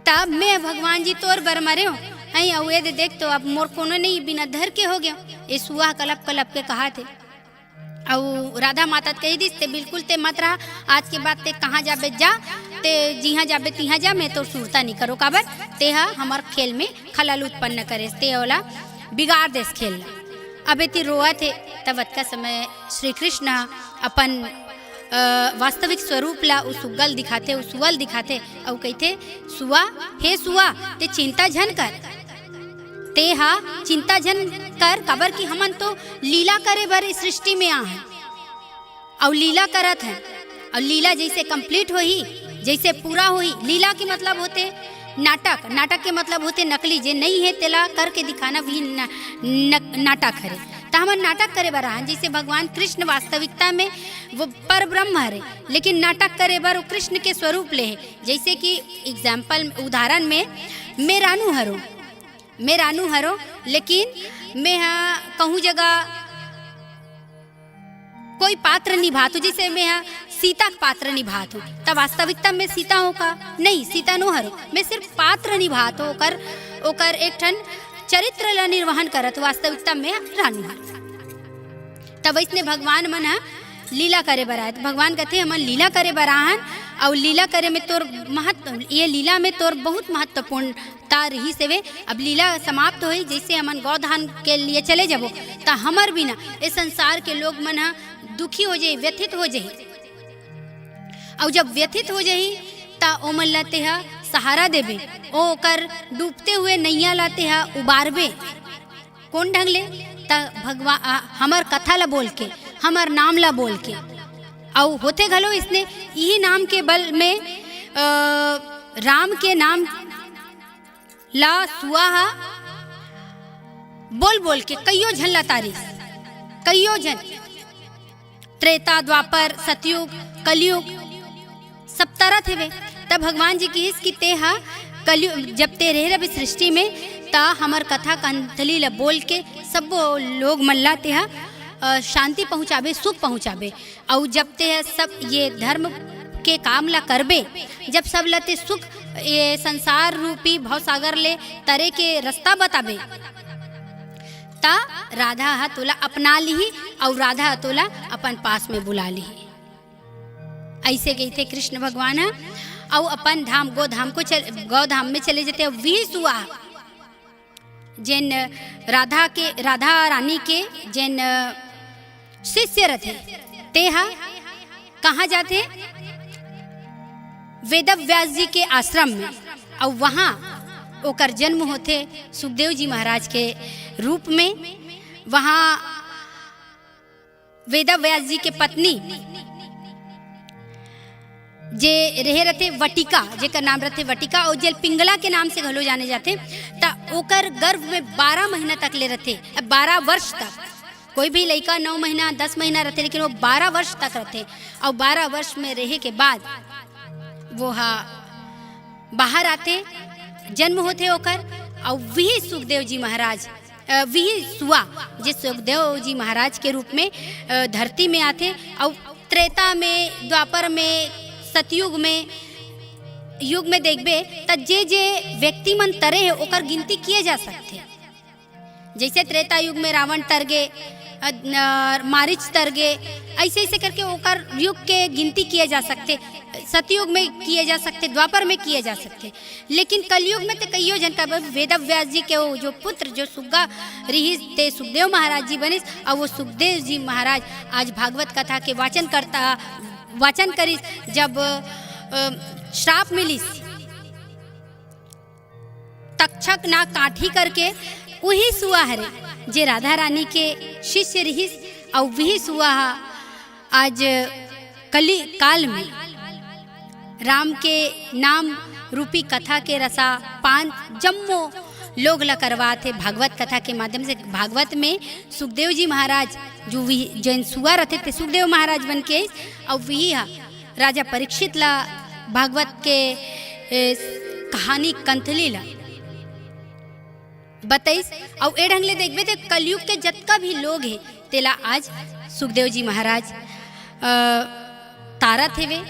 तब मैं भगवान जी तोर बर मरे हो आई अवे दे देख तो अब मोर कोनो नहीं बिना धर के हो गया। ये सुआ कलप कलप के कहा थे और राधा माता कही दिस ते बिल्कुल ते मत रहा, आज के बाद ते कहाँ जाबे जा, ते जिहाँ जाबे तिहाँ जा, मैं तो सुरता नहीं करो काबर ते हमार खेल में खलल उत्पन्न करे, ते ओला बिगाड़ देस खेल। अब इतनी रोआ थे तब का समय श्री कृष्ण अपन वास्तविक स्वरूप ला उस सुगल दिखाते, उस सुअल दिखाते और कहते सुआ हे सुआ ते चिंता झन कर, ते हा चिंता झन कर काबर कि हमन तो लीला करे बर इस सृष्टि में आ हैं और लीला करत हैं, और लीला जैसे कंप्लीट होही जैसे पूरा होही। लीला के मतलब होते नाटक, नाटक के मतलब होते नकली, जे नहीं है तेला करके दिखाना भी नाटक है। तो हम नाटक करे बर हैं, जैसे भगवान कृष्ण वास्तविकता में वो पर ब्रह्म है, लेकिन नाटक करे बर वो कृष्ण के स्वरूप ले है। जैसे कि एग्जाम्पल उदाहरण में मैं रानू हरो लेकिन मैं कहूँ जगह कोई पात्र निभातू, जैसे मैं सीता का पात्र निभातू, तब वास्तविकता में सीता हो का नहीं, सीता नो हरो, मैं सिर्फ पात्र निभात ओकर एक ठन चरित्र ला निर्वहन करत, वास्तविकता में रानू हर। तब इसने भगवान मन लीला करे बराए, तो भगवान कहते हमन लीला करे बराहन और लीला करे में तोर महत्व, ये लीला में तोर बहुत महत्वपूर्णता रही सेवे। अब लीला समाप्त हुई, जैसे हमन गौधान के लिए चले जाबो ता हमर बिना इस संसार के लोग मन दुखी हो जाए, व्यथित हो जाए, और जब व्यथित हो जाही ता ओमन लाते हा सहारा देबे, ओ कर डूबते हुए नैया लाते हा उबारबे। कौन ढंग ले ता भगवान हमर कथा ला बोल के, हमर नाम ला बोल के, और होते घलो इसने यही नाम के बल में राम के नाम ला सुहा बोल बोल के कईयो झन ला तारीफ, कईयो झन त्रेता द्वापर सतयुग कलयुग सब तरह थे वे। तब भगवान जी की कि ते हा कलयुग जब ते रह रहे सृष्टि में ता हमर कथा कंथली ला बोल के सब लोग मल्ला ते हा शांति पहुँचाबे, सुख पहुँचाबे। और जब ते सब ये धर्म के काम ला करबे, जब सब लते सुख ये संसार रूपी भवसागर ले तरे के रास्ता बताबे, ता राधा हा तोला अपना ली और राधा हा तोला अपन पास में बुला ली। ऐसे गए थे कृष्ण भगवान और अपन धाम गौधाम में चले जाते। वही सुआ जिन राधा रानी के जिन शिष्य रथे ते हा कहाँ जाते, वेद व्यास जी के आश्रम में, और वहाँ ओकर जन्म होते सुखदेव जी महाराज के रूप में। वहाँ वेद व्यास जी के पत्नी जे रहे रहते वटिका, जेकर नाम रहते वटिका, और जेल पिंगला के नाम से घलो जाने जाते, ता ओकर गर्भ में 12 महीना तक ले रहते, 12 वर्ष तक। कोई भी लड़का 9 महीना 10 महीना रहते, लेकिन वो 12 वर्ष तक रहते। और 12 वर्ष में रहे के बाद वो बाहर आते, जन्म होते ओकर, और वही सुखदेव जी महाराज, वही सुआ जे सुखदेव जी महाराज के रूप में धरती में आते। और त्रेता में, द्वापर में, सतयुग में, युग में देखबे त जे जे व्यक्ति मन तरे है ओकर गिनती किए जा सकते। जैसे त्रेता युग में रावण तर गे, मारिच तर गे, ऐसे ऐसे करके ओकर युग के गिनती किए जा सकते। सतयुग में किए जा सकते, द्वापर में किए जा सकते। लेकिन कलयुग में तो कईयो जन का वेदव्यास जी के वो जो पुत्र जो सुग्गा रही थे सुखदेव महाराज जी बनिस, और वो सुखदेव जी महाराज आज भागवत कथा के वाचन करिस। जब श्राप मिलिस तक्षक ना काठी करके, वही सुआ हरे जे राधा रानी के शिष्य रहिस, और वही सुआ आज कली काल में राम के नाम रूपी कथा के रसा पान जम्मो लोग ला करवाते भागवत कथा के माध्यम से। भागवत में सुखदेव जी महाराज जो जैन सुआ रहते थे सुखदेव महाराज बन के, और वही राजा परीक्षित ला भागवत के कहानी कंथली ला बताइस। और ए ढंग ले देखबे तो कलयुग के जतका भी लोग है तेला आज सुखदेव जी महाराज तारा थे वे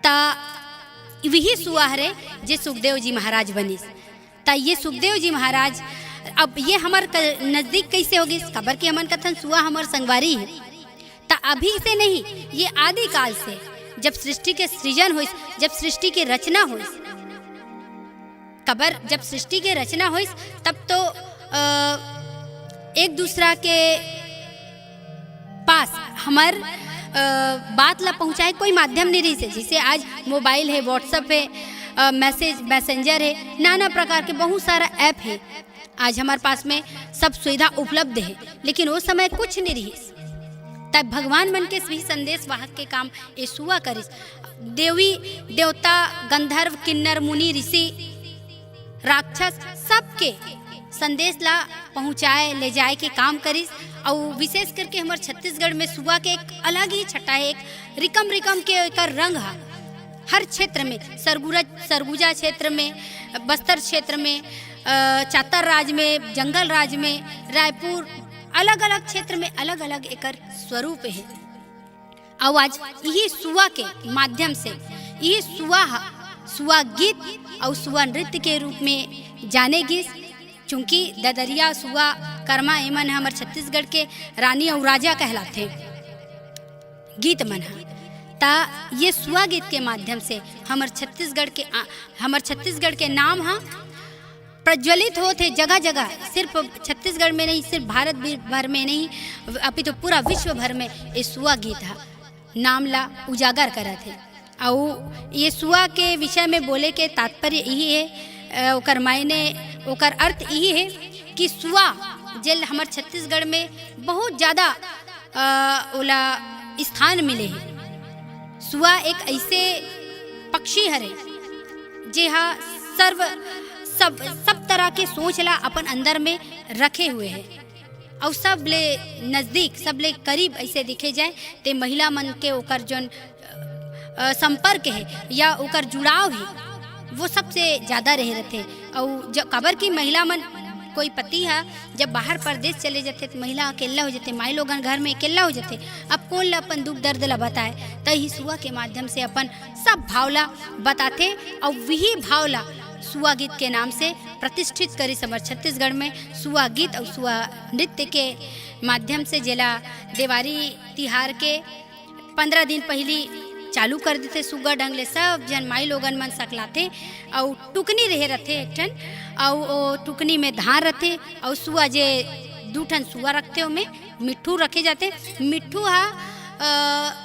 ता वही सुआ हरे जे सुखदेव जी महाराज बनिस। ता ये सुखदेव जी महाराज अब ये हमार नज़दीक कैसे होगी, खबर की हमन कथन सुआ हमार संगवारी है। ता अभी से नहीं, ये आदि काल से, जब सृष्टि के सृजन हुई, जब सृष्टि की रचना हुई, खबर जब सृष्टि की रचना हुई तब तो एक दूसरा के पास हमार बात ला पहुँचाए कोई माध्यम नहीं रही से। जैसे आज मोबाइल है, व्हाट्सएप है, मैसेंजर है, नाना प्रकार के बहुत सारा ऐप है। आज हमारे पास में सब सुविधा उपलब्ध है, लेकिन वो समय कुछ नहीं रही। तब भगवान मन के भी संदेश वाहक के काम ये सुआ करिस। देवी देवता गंधर्व किन्नर मुनि ऋषि राक्षस सबके संदेश ला पहुँचाए ले जाए के काम करिस। और विशेष करके हमारे छत्तीसगढ़ में सुआ के एक अलग ही छटा है, एक रिकम रिकम के एक रंग है हर क्षेत्र में। सरगुजा क्षेत्र में, बस्तर क्षेत्र में, चातर राज में, जंगल राज में, रायपुर, अलग अलग क्षेत्र में अलग अलग एक स्वरूप है। और आज यही सुआ के माध्यम से यही सुआ गीत और सुआ नृत्य के रूप में जाने गिस। चूँकि ददरिया सुआ कर्मा एमन हमारे छत्तीसगढ़ के रानी और राजा कहलाते गीत मन है। ता ये सुआ गीत के माध्यम से हमारे छत्तीसगढ़ के नाम हाँ प्रज्वलित होते जगह जगह, सिर्फ छत्तीसगढ़ में नहीं, सिर्फ भारत भर में नहीं, अभी तो पूरा विश्व भर में ये सुआ गीत है नाम ला उजागर करा थे। और ये सुआ के विषय में बोले के तात्पर्य यही है, ओकर मायने ओकर अर्थ यही है कि सुआ जेल हमारे छत्तीसगढ़ में बहुत ज़्यादा ओला स्थान मिले हैं। सुआ एक ऐसे पक्षी हरे जे हाँ सब तरह के सोच ला अपन अंदर में रखे हुए हैं। और सब ले नज़दीक, सब ले करीब ऐसे दिखे जाए ते महिला मन के ओकर जौन संपर्क है या ओकर जुड़ाव है वो सबसे ज़्यादा रहे रहते। और जब खबर की महिला मन कोई पति है जब बाहर प्रदेश चले जाते तो महिला अकेला हो जाते, माई लोगन घर में अकेला हो जाते। अब कौन ला अपन दुख दर्द ला बताए, तो ही सुआ के माध्यम से अपन सब भावला बताते। और वही भावला सुआ गीत के नाम से प्रतिष्ठित करी समर छत्तीसगढ़ में सुआ गीत और सुआ नृत्य के माध्यम से जिला देवारी तिहार के 15 दिन पहली चालू कर देते। सुगर ढंग ले सब जन माई लोगन मन सकलाते और टुकनी रहे रहते एक ठन, और टुकनी में धान रहते और सुआ जे 2 ठन सुआ रखते हो में मिट्ठू रखे जाते। मिट्ठू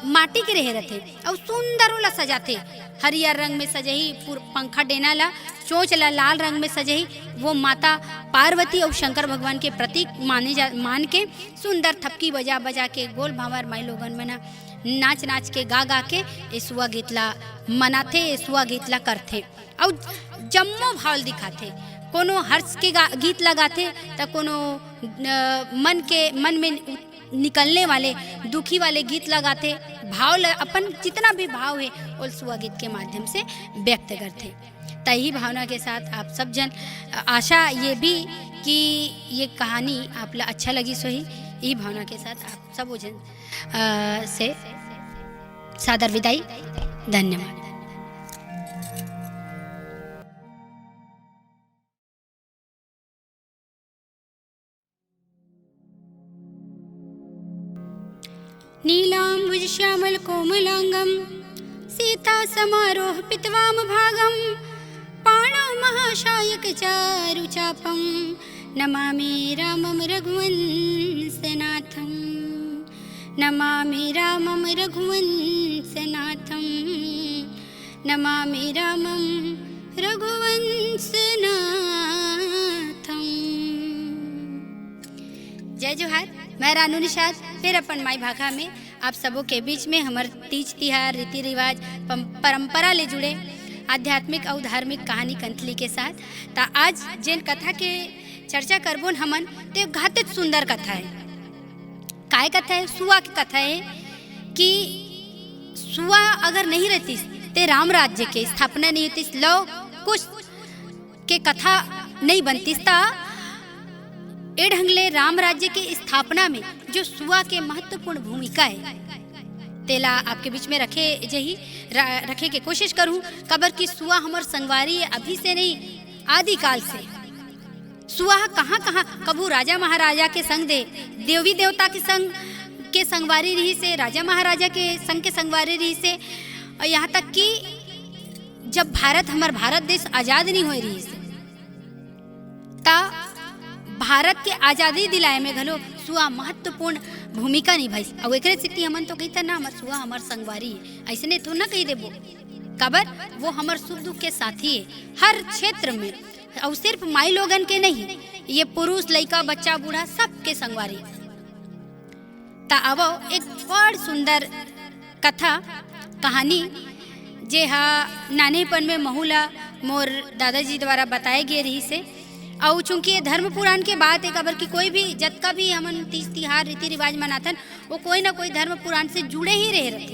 माटी के रहे रहते और सुंदर ला सजाते, हरियर रंग में सजही, पंखा डेना ला चोंच ला लाल रंग में सजही। वो माता पार्वती और शंकर भगवान के प्रतीक मान के सुंदर थपकी बजा बजा के गोल भावर माई लोगन में ना नाच नाच के गा गा के ए सुआ गीत ला मनाथे, ए सुआ गीत ला करथे और जम्मो भाव दिखाथे। कोनो हर्ष के गीत लगाथे तो कोनो मन में निकलने वाले दुखी वाले गीत लगाते, अपन जितना भी भाव है वो सुआ गीत के माध्यम से व्यक्त करते। तही भावना के साथ आप सब जन, आशा ये भी कि ये कहानी आप ला अच्छा लगी सोही, यही भावना के साथ आप सब जन से सादर विदाई। धन्यवाद। नीलाम्बुज श्यामल कोमलांगम सीता समारोह पितवाम भागम पाणौ महाशायक चारु चापम नमामि रामं रघुवंशनाथं, नमामि रामं रघुवंशनाथं, नमामि रामं रघुवंशनाथं। जय जोहार। मैं रानू निषाद फिर अपन माई भाखा में आप सबों के बीच में हमार तीज तिहार रीति रिवाज परंपरा ले जुड़े आध्यात्मिक और धार्मिक कहानी कंथली के साथ। ता आज जिन कथा के चर्चा करबोन हमन ते घातित सुंदर कथा है। काय कथा है? सुआ की कथा है कि सुआ अगर नहीं रहती ते राम राज्य के स्थापना नहीं होती, लव कुश के कथा नहीं बनती। ए ढंगले राम राज्य के स्थापना में जो सुआ के महत्वपूर्ण भूमिका है तेला आपके बीच में रखे के कोशिश करूं। कबर की सुआ हमार संगवारी है, अभी से नहीं आदि काल से। सुआ कहाँ कहाँ कबू राजा महाराजा के संग दे, देवी देवता के संग के संगवारी रही से, राजा महाराजा के संग के संगवारी रही से, और यहाँ तक कि जब हमार भारत देश आजाद नहीं हो रही से ता भारत के आज़ादी दिलाए में घलो सुआ महत्वपूर्ण भूमिका निभाई। और एक स्थिति हमन तो कही ना हमार सुआ हमार संगवारी है, ऐसे तो ना कही देबो। कबर वो हमार सुख दुख के साथी है हर क्षेत्र में, और सिर्फ माई लोगन के नहीं, ये पुरुष लड़का बच्चा बूढ़ा सबके संगवारी। ता अब एक बड़ सुंदर कथा कहानी जे हा नानेपन में महूला मोर दादाजी द्वारा बताए गए रही से। और चूंकि ये धर्म पुराण के बात है, कबर की कोई भी जतका भी हमन तीज तिहार रीति रिवाज मनाथन वो कोई ना कोई धर्म पुराण से जुड़े ही रह रहते।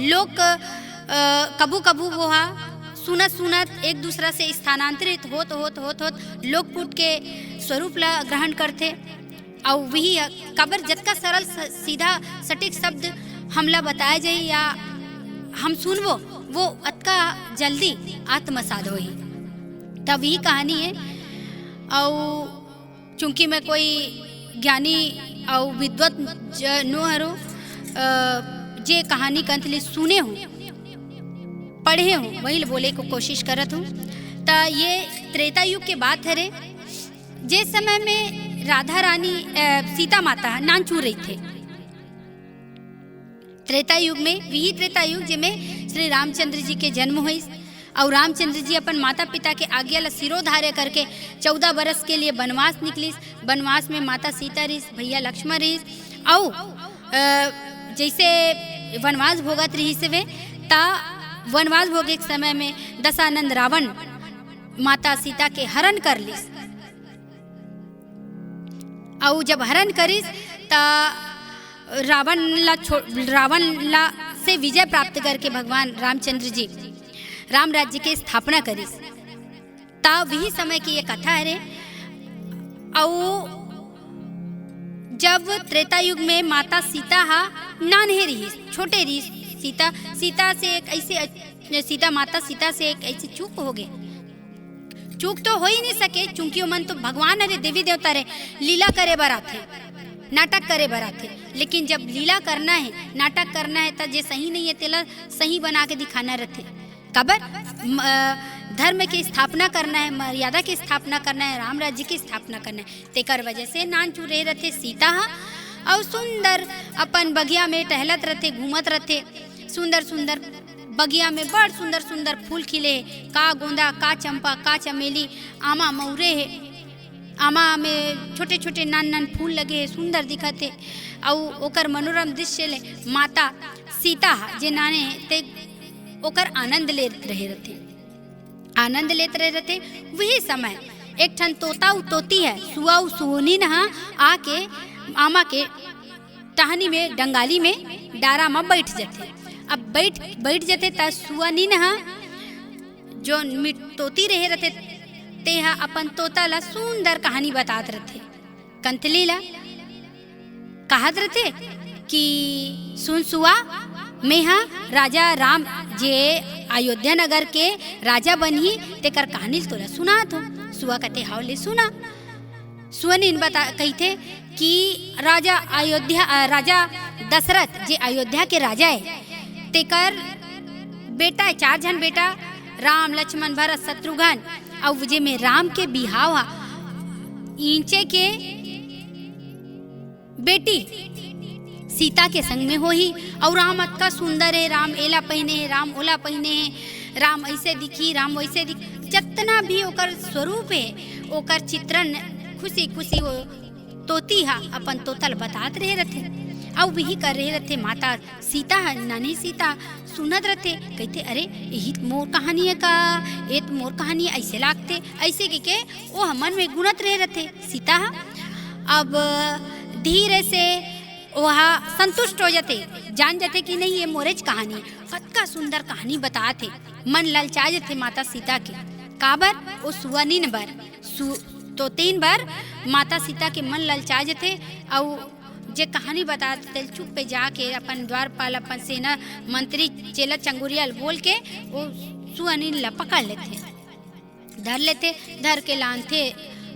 लोग कबू वो सुनत एक दूसरा से स्थानांतरित होत लोकपुट के स्वरूप ला ग्रहण करते। और वही कबर जतका सरल सीधा सटीक शब्द हमला बताया जाए या हम सुनबो वो अतका जल्दी आत्मसात हो ही। तब यही कहानी है। और चूंकि मैं कोई ज्ञानी और विद्वत नो हरो जे कहानी कंथली सुने हूँ पढ़े हूँ वही बोले को कोशिश करत हूँ। तो ये त्रेता युग के बात है रे, जिस समय में राधा रानी सीता माता नानचू रही थे। त्रेता युग में वही त्रेता युग जिसमें श्री रामचंद्र जी के जन्म हुई और रामचंद्र जी अपन माता पिता के आज्ञा ला सिरोधार्य करके 14 बरस के लिए वनवास निकलिस। वनवास में माता सीता रहीस, भैया लक्ष्मण रहीस। और जैसे वनवास भोगत रही से वे ता वनवास भोगे के समय में दशानंद रावण माता सीता के हरण कर लिस। और जब हरण करिस ता रावण ला से विजय प्राप्त करके भगवान रामचंद्र जी राम राज्य के स्थापना करिस। ता वही समय की ये कथा है रे। और जब त्रेता युग में माता सीता हा नान्हे रही, छोटे रही, सीता से एक ऐसे सीता से एक ऐसी चूक हो गए। चूक तो हो ही नहीं सके, चूंकि मन तो भगवान अरे देवी देवता रे लीला करे बराथे, नाटक करे बराथे। लेकिन जब लीला करना है, नाटक करना है, तो जे सही नहीं है तेला सही बना के दिखाना रहते। कबर धर्म की स्थापना करना है, मर्यादा की स्थापना करना है, राम राज्य की स्थापना करना है। तेकर वजह से नान चूरे रहते सीता हा और सुंदर अपन बगिया में टहलत रहते, घूमत रहते। सुंदर सुंदर बगिया में बड़ सुंदर सुंदर फूल खिले, का गोंदा, का चंपा, का चमेली, आमा मऊरे है। आमा में छोटे छोटे नान नान फूल लगे हे, सुंदर दिखत हे। अउ ओकर मनोरम दृश्य ले माता सीता जे नाने ते ओकर आनंद लेत रहे रहथे, आनंद लेत रहे रहथे। वही समय एक ठन तोता उ तोती है सुआ उ सुनीन हा आके आमा के टहनी में डंगाली में डारा में बैठ जाते। अब बैठ जाते त सुअनीन हा जो तोती रहे रहते ते हा अपन तोता ला सुंदर कहानी बतात रहते। कंतली ला कहत रहते कि सुन सुआ, मैं हा राजा राम जे अयोध्या नगर के राजा बनी तेकर कहानी तोला सुनात हो। सुआ कहते हाव ले सुना। सुअनीन बता कहते कि राजा दशरथ जे अयोध्या के राजा है तेकर बेटा है, 4 जन बेटा, राम लक्ष्मण भरत शत्रुघ्न। और जे में राम के बिहाव हा इंचे के बेटी सीता के संग में हो ही। और राम अतका सुंदर है, राम एला पहने है, राम ओला पहने है, राम ऐसे दिखी, राम वैसे दिखी, जितना भी ओकर स्वरूप है ओकर चित्रण खुशी खुशी वो तोती हा अपन तोतल बतात रहे रहते। और वही कर रहे रहते माता सीता नानी सीता सुनत रहते। कहते अरे यही मोर कहानी है का, ये तो मोर कहानी ऐसे लागते, ऐसे के वो मन में गुणत रहे रहते सीता। अब धीरे से वहाँ संतुष्ट हो जाते, जान जाते कि नहीं ये मोरेज कहानी है। कतका सुंदर कहानी बताते, मन ललचा जाते माता सीता के। काबर वो सुअनीन बर तो 3 बार माता सीता के मन ललचा जाते। और जे कहानी बताते चुप पे जाके अपन द्वारपाल अपन सेना मंत्री चेला चंगुरियाल बोल के वो सुअनीन ला पकड़ लेते, धर लेते, धर के लानते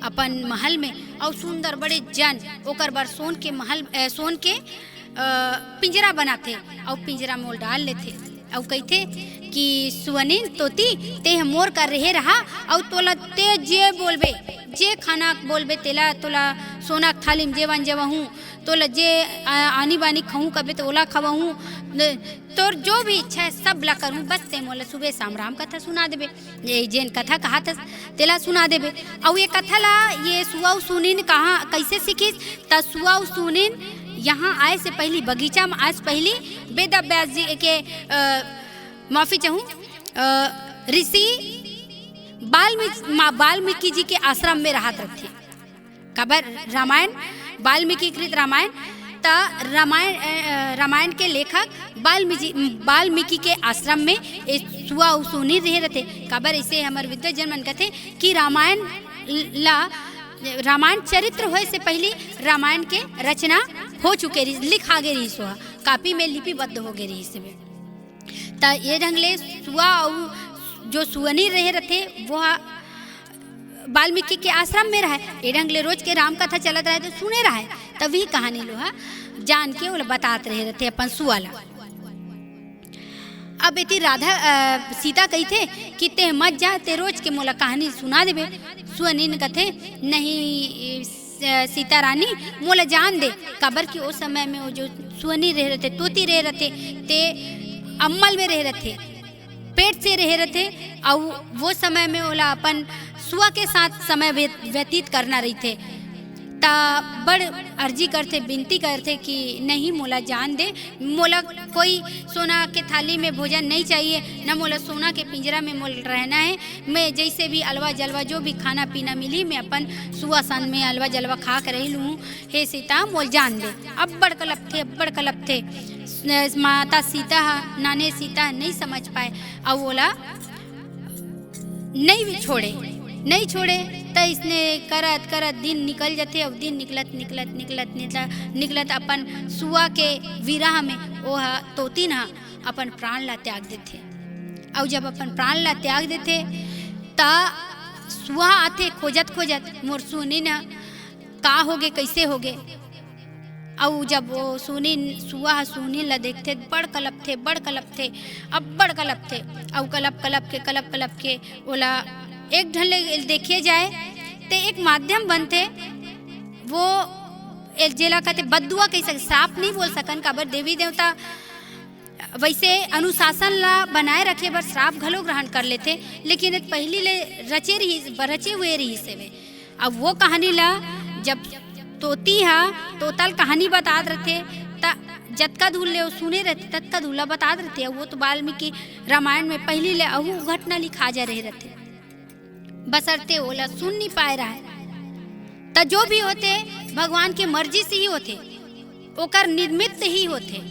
अपन महल में। और सुंदर बड़े जन ओकर बर सोन के पिंजरा बनाते और पिंजरा मोल डाल लेते। और कहते कि सुअनीन तोती ते मोर कर रहे रहा और तोला ते जे बोलबे, जे खाना बोलबे तेला तोला सोना थाली में जेवन जेवहूँ, तोला जे आनी बानी खाऊँ कबे तो ओला खवाऊँ, तोर जो भी इच्छा है सब ला करूँ, बस ते मोला सुबह शाम राम कथा सुना देबे, ये जेन कथा कहा था तेला सुना देबे। और ये कथा ला ये सुआ सुनीन कहाँ कैसे सीखिस त सुआ सुनीन यहाँ आए से पहली बगीचा में आज पहली वेद व्यास जी के माफी चाहूँ ऋषि वाल्मीकि जी के आश्रम में रहा थे। खबर रामायण वाल्मीकि कृत रामायण रामायण के लेखक वाल्मीकि के आश्रम में सुआ सुनी रहे रहते। खबर ऐसे हमारे विद्वजन मन कहते कि रामायण चरित्र होए से पहले रामायण के रचना हो चुके रही, लिखा गए रही, सुहा कापी में लिपिबद्ध हो गए रही। त ये ढंग ले सुआ और जो सुअनी रहे रहते वो वाल्मीकि के आश्रम में रहा। ये ढंग ले रोज के राम कथा चलत रहे तो सुने रहा, तभी कहानी लोहा जान के वो बताते रहे रहते अपन सुआला। अब इतनी सीता कही थे कि ते मत जा, ते रोज के मोला कहानी सुना देबे। सुअनीन कथे नहीं सीता रानी मोला जान दे। कबर की उस समय में वो जो सुअनी रह रहते तोती रह रहते ते अम्मल में रह रहते, पेट से रह रहते। और वो समय में ओला अपन सुआ के साथ समय व्यतीत करना रही थे। ता बड़ अर्जी करते, विनती करते कि नहीं मोला जान दे, मोला कोई सोना के थाली में भोजन नहीं चाहिए, न मोला सोना के पिंजरा में मोल रहना है। मैं जैसे भी अलवा जलवा जो भी खाना पीना मिली मैं अपन सुआ सन में अलवा जलवा खा कर रही लूँ। हे सीता मोल जान दे। अब बड़ कलप थे माता सीता नाने सीता नहीं समझ पाए और बोला नहीं छोड़े तो इसने करत दिन निकल जाते। और दिन निकलत अपन सुआ के विरह में वो तोती ना अपन प्राण ला त्याग देते। और जब अपन प्राण ला त्याग देते ता सुआ आते खोजत मोर सुनी ना का होगे कैसे होगे। और जब वो सुआ सुनी ला देखते बड़ कलप थे अब बड़ कलप थे। और कलप के ओला एक ढले देखिए जाए ते एक माध्यम बनते वो जेला कहते बद्दुआ कह सके, साफ नहीं बोल सकन। काबर देवी देवता वैसे अनुशासन ला बनाए रखे बर श्राप घलो ग्रहण कर लेते, लेकिन पहली ले रचे हुए रही से वे अब वो कहानी ला जब तोती हा तोतल कहानी बतात रहते त जतका दूर ले सुने रहते ततका दूल्हा बतात रहते। वो तो वाल्मीकि रामायण में पहली ले अहू घटना लिखा जा रहे रहते, बसरते ओला सुन नहीं पाए रहा है। त जो भी होते भगवान के मर्जी से ही होते, ओकर निमित्त ही होते।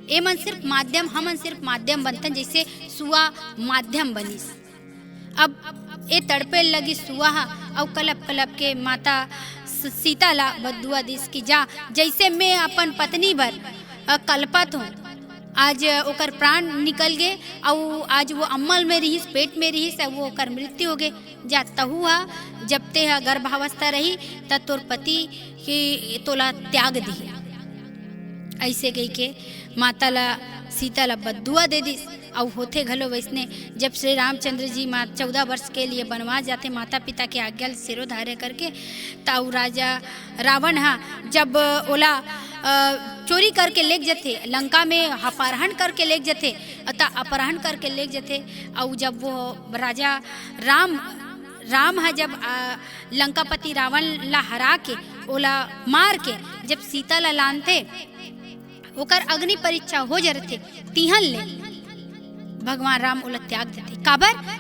ए मन सिर्फ माध्यम, हमन सिर्फ माध्यम बनतन, जैसे सुआ माध्यम बनिस। अब ए तड़पे लगी सुआ और कलप कलप के माता सीता ला बदुआ दिस की जा, जैसे मैं अपन पत्नी भर कल्पत हूँ, आज ओकर प्राण निकल गए और आज वो अम्मल में रहीस, पेट में रहीस, वो ओकर मृत्यु हो गए। जा तहु हा जब ते गर्भावस्था रही त तोर पति की तोला त्याग दी। ऐसे कही के माता ला सीता ला बदुआ दे दिस। और होते घलो वैसने जब श्री रामचंद्र जी 14 वर्ष के लिए वनवास जाते माता पिता के आज्ञा सिरोधार्य करके, ताऊ राजा रावण हा जब ओला चोरी करके लेक जाते, लंका में अपहरण करके लेक जाते, अपहरण करके लेक जाते। और जब वो राजा राम हा जब लंकापति रावण ला हरा के ओला मार के जब सीता ला लानते, ओकर अग्नि परीक्षा हो जरते, तिहन ले भगवान राम ओला त्याग देते।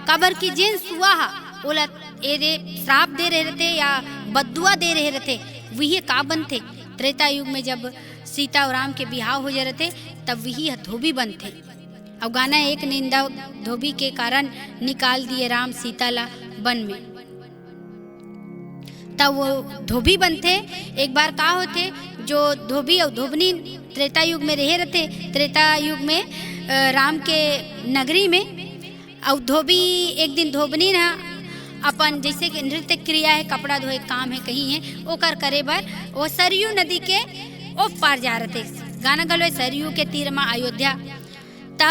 काबर की जेन सुआ हा ओला एरे श्राप दे रहे रहते या बदुआ दे रहे रहते, वही का बनते। त्रेता युग में जब सीता और राम के बिहाव हो जा रहते तब वही धोबी बनते। और गाना एक निंदा धोबी के कारण निकाल दिए राम सीता ला वन में, तब वो धोबी बनते। एक बार का होते जो धोबी और धोबनी त्रेता युग में रहे रहते, त्रेता युग में राम के नगरी में। और धोबी एक दिन धोबनी ना अपन जैसे कि नृत्य क्रिया है, कपड़ा धोए काम है कहीं है, ओकर करे बर वो सरयू नदी के ओप पार जा रहे थे। गाना गलो सरयू के तीर में अयोध्या, त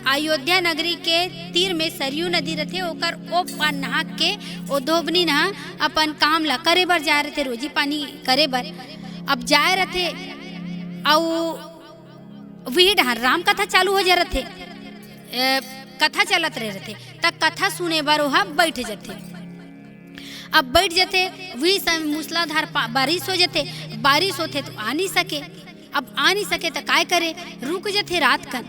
अयोध्या नगरी के तीर में सरयू नदी रहते, ओकर ओप पार नहा के ओ धोबनी नहा अपन काम ला करे बर जा रहे थे, रोजी पानी करे बर। अब जाए रहते और वही डहार राम कथा चालू हो जा रहे थे, कथा चलत रहे थे, तब कथा सुने बार वहाँ बैठ जाते। अब बैठ जाते वही समय मूसलाधार बारिश हो जाते, बारिश होते तो आ नहीं सके। अब आ नहीं सके तो काय करे, रुक जाते रात का,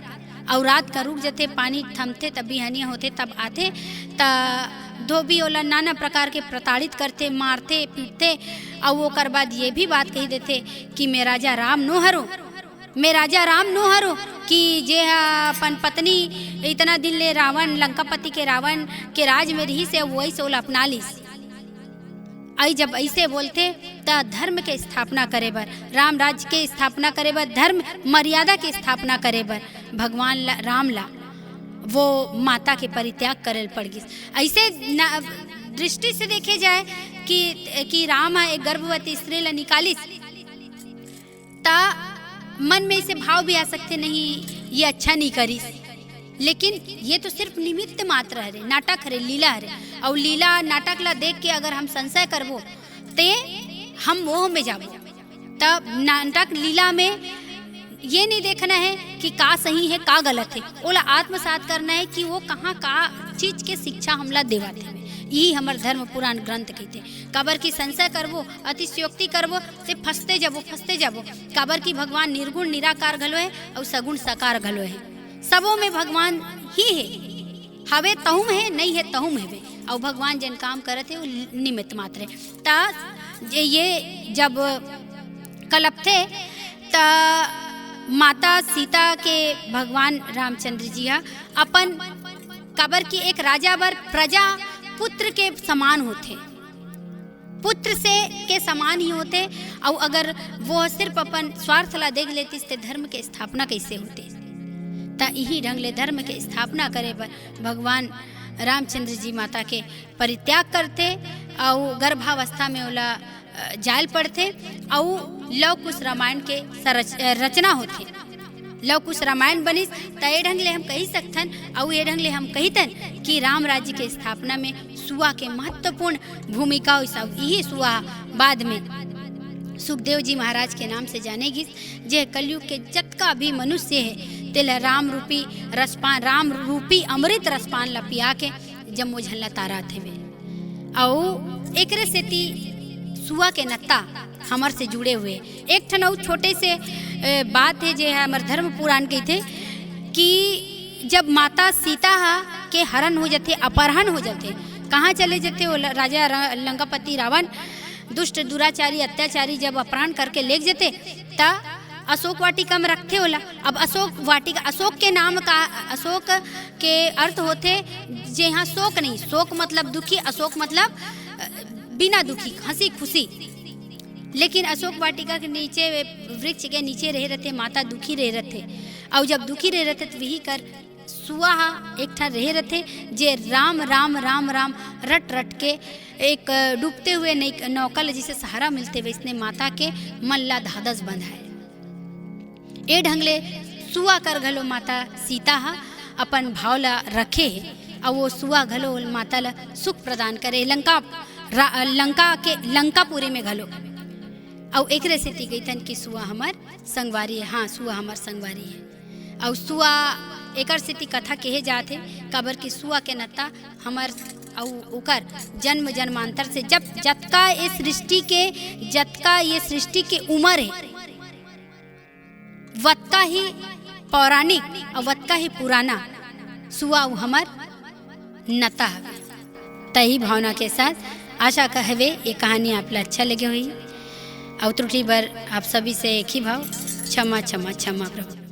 और रात का रुक जाते, पानी थमते तब बिहनिया होते, तब आते त धोबी ओला नाना प्रकार के प्रताड़ित करते, मारते पीटते। और वो कर बाद ये भी बात कही देते कि मैं राजा राम नो हरो, मैं राजा राम नो हरो, कि जे अपन पत्नी इतना दिन ले रावण लंकापति के रावण के राज में रही से वही से ओला अपना लीस। आई जब ऐसे बोलते त धर्म के स्थापना करे बर, राम राज्य के स्थापना करे बर, धर्म मर्यादा के स्थापना करे बर भगवान राम ला वो माता के परित्याग करल पड़ गई। ऐसे दृष्टि से देखे जाए कि राम एक गर्भवती स्त्री ला निकालिस, ता मन में इसे भाव भी आ सकते नहीं ये अच्छा नहीं करी, लेकिन ये तो सिर्फ निमित्त मात्र है, नाटक है, लीला है। और लीला नाटक ला देख के अगर हम संशय करबो ते हम मोह में जाबो। तब नाटक लीला में ये नहीं देखना है कि का सही है का गलत है, ओला आत्मसात करना है कि वो कहाँ का चीज के शिक्षा हमला देवाते। यही हमार धर्म पुराण ग्रंथ कहते। काबर की संशय करबो, अतिशयोक्ति करबो से फंसते जाबो। काबर की भगवान निर्गुण निराकार घलो है और सगुण साकार घलो है, सबों में भगवान ही है, हवे तहुम है, नहीं है तहुम है। और भगवान जिन काम करते वो निमित्त मात्र है। ता ये जब कलप थे ता माता सीता के भगवान रामचंद्र जी अपन काबर की एक राजा बर प्रजा पुत्र के समान होते, पुत्र से के समान ही होते। और अगर वो सिर्फ अपन स्वार्थ ला देख लेती तो धर्म के स्थापना कैसे होते। ता यही ढंग ले धर्म के स्थापना करे पर भगवान रामचंद्र जी माता के परित्याग करते और गर्भावस्था में ओला जाल पड़ते और लव कुश रामायण के रचना होती। लव कुश रामायण बनिस त ये ढंग ले हम कही सकथन और ये ढंग ले हम कहितन कि राम राज्य के स्थापना में सुआ के महत्वपूर्ण भूमिका हुई। सब यही सुआ बाद में सुखदेव जी महाराज के नाम से जाने गी, जे कलयुग के जतका भी मनुष्य है तेला राम रूपी अमृत रसपान ला पिया के जम्मो झल्ला तारा थे। और एक सेती सुआ के नत्ता हमर से जुड़े हुए। एक ठन और छोटे से बात है जो है हमार धर्म पुराण के थे कि जब माता सीता के हरण हो जाते, अपहरण हो जाते, कहाँ चले जाते वो राजा लंकापति रावण दुष्ट दुराचारी अत्याचारी जब अपहरण करके ले जाते ता अशोक वाटिका में रखते होला। अब अशोक वाटिका, अशोक के नाम का, अशोक के अर्थ होते जे यहाँ शोक नहीं, शोक मतलब दुखी, अशोक मतलब बिना दुखी, हंसी खुशी। लेकिन अशोक वाटिका के नीचे, वृक्ष के नीचे रह रहते माता दुखी रह रहते, और जब दुखी रह रहते तो वही कर सुआ एक ठा रह रहते जे राम राम राम राम रट रट के एक डूबते हुए नौकल जिसे सहारा मिलते वैसने माता के मल्ला धादस बंधाए। ए ढंगले सुआ कर घलो माता सीता अपन भाव ला रखे और वो सुआ घलो माता ला सुख प्रदान करे लंकापुरी में घलो। और एक रेसिटी गई तन कि सुआ हमार संगवारी है। हाँ, सुआ हमार संगवारी है। और सुआ एकर सिटी कथा कहे जाते काबर कि सुआ के नत्ता हमार और ओकर जन्म जन्मांतर से जब जतका ये सृष्टि के उम्र है वत्का ही पौराणिक और वत्का ही पुराना सुआ हमार नता हवे। तही भावना के साथ आशा कहवे ये कहानी आप ला अच्छा लगे हुई। और त्रुटि बर आप सभी से एक ही भाव, क्षमा क्षमा क्षमा प्रभु।